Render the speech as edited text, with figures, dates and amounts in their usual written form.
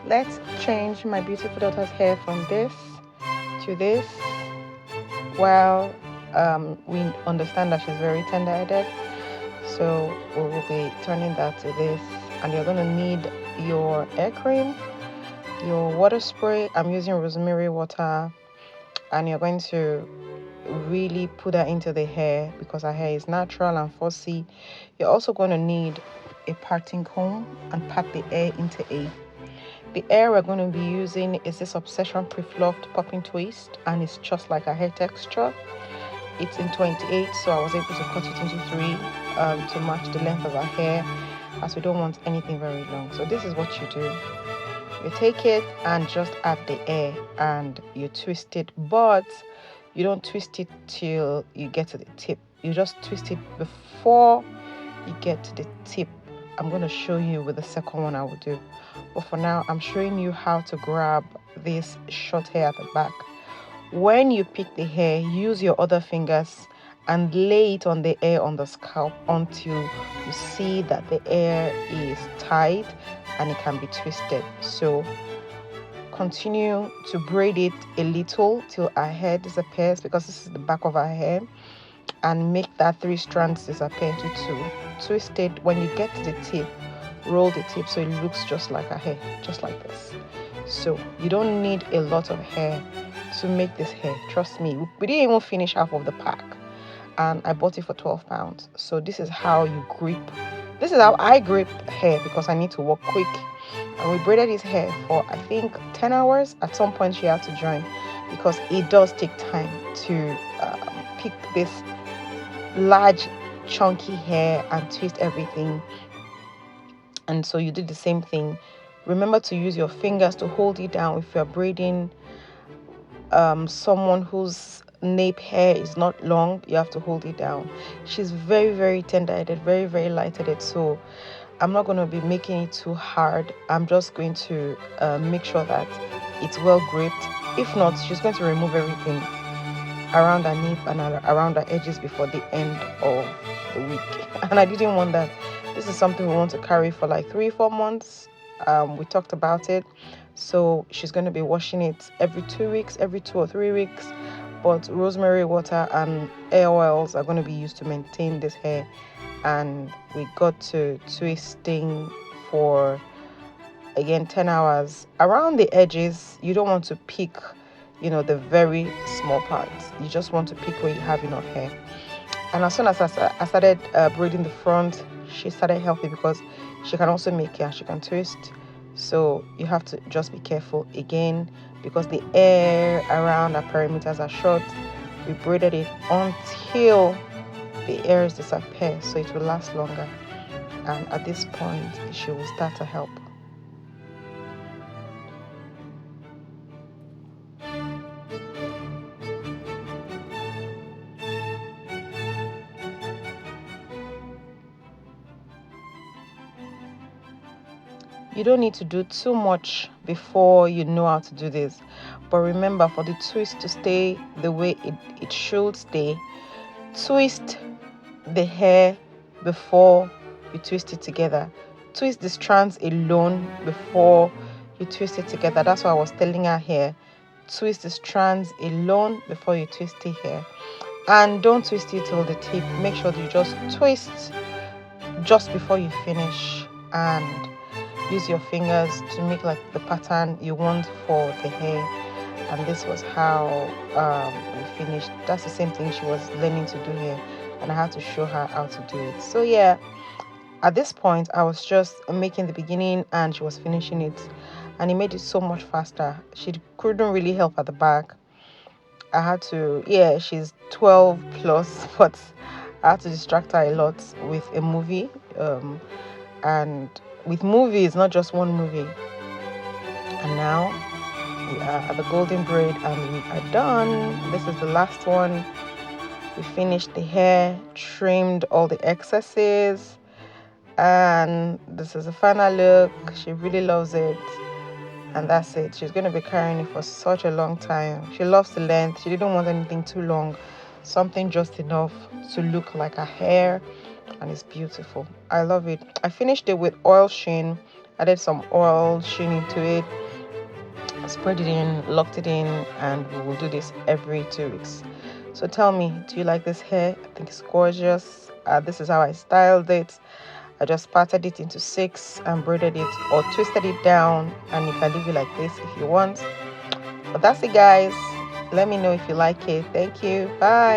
Let's change my beautiful daughter's hair from this to this. Well, we understand that she's very tender-headed, so we will be turning that to this. And you're going to need your hair cream, your water spray. I'm using rosemary water, and you're going to really put that into the hair because our hair is natural and fussy. You're also going to need a parting comb and part the hair into a. The hair we're going to be using is this Obsession Pre-Fluffed Popping Twist, and it's just like a hair texture. It's in 28, so I was able to cut it into 3 to match the length of our hair, as we don't want anything very long. So this is what you do. You take it and just add the hair and you twist it, but you don't twist it till you get to the tip. You just twist it before you get to the tip. I'm going to show you with the second one I will do. But for now, I'm showing you how to grab this short hair at the back. When you pick the hair, use your other fingers and lay it on the hair on the scalp until you see that the hair is tight and it can be twisted. So continue to braid it a little till our hair disappears, because this is the back of our hair, and make that 3 strands disappear into 2. Twist it. When you get to the tip, roll the tip so it looks just like a hair, just like this. So you don't need a lot of hair to make this hair. Trust me, we didn't even finish half of the pack, and I bought it for £12. So this is how you grip. This is how I grip hair, because I need to work quick. And we braided his hair for I think 10 hours. At some point she had to join, because it does take time to pick this large chunky hair and twist everything. And so you did the same thing. Remember to use your fingers to hold it down if you're braiding someone whose nape hair is not long. You have to hold it down. She's very, very tender-headed, very, very light-headed, so I'm not going to be making it too hard. I'm just going to make sure that it's well gripped. If not, she's going to remove everything around her nape and around her edges before the end of the week. And I didn't want that. This is something we want to carry for like 3-4 months. We talked about it. So she's going to be washing it every 2 weeks, every 2 or 3 weeks. But rosemary water and hair oils are going to be used to maintain this hair. And we got to twisting for, again, 10 hours. Around the edges, you don't want to pick, the very small parts. You just want to pick where you have enough hair. And as soon as I started braiding the front, she started helping, because she can also make hair, she can twist. So you have to just be careful again, because the hair around our perimeters are short. We braided it until the hairs disappear, so it will last longer. And at this point, she will start to help. You don't need to do too much before you know how to do this. But remember, for the twist to stay the way it should stay, twist the hair before you twist it together. Twist the strands alone before you twist it together. That's what I was telling her here. Twist the strands alone before you twist the hair. And don't twist it till the tip. Make sure that you just twist just before you finish, and use your fingers to make like the pattern you want for the hair. And this was how we finished. That's the same thing she was learning to do here, and I had to show her how to do it. So yeah, at this point I was just making the beginning and she was finishing it, and it made it so much faster. She couldn't really help at the back. I had to, she's 12 plus, but I had to distract her a lot with a movie, and with movies, not just one movie. And now we are at the golden braid and we are done. This is the last one. We finished the hair, trimmed all the excesses, and this is the final look. She really loves it, and that's it. She's going to be carrying it for such a long time. She loves the length. She didn't want anything too long, something just enough to look like her hair, and it's beautiful. I love it. I finished it with oil sheen. added some oil, sheen into it, spread it in, locked it in, and we will do this every 2 weeks. So tell me, do you like this hair? I think it's gorgeous. This is how I styled it. I just parted it into 6 and braided it or twisted it down, and you can leave it like this if you want. But that's it, guys. Let me know if you like it. Thank you. Bye.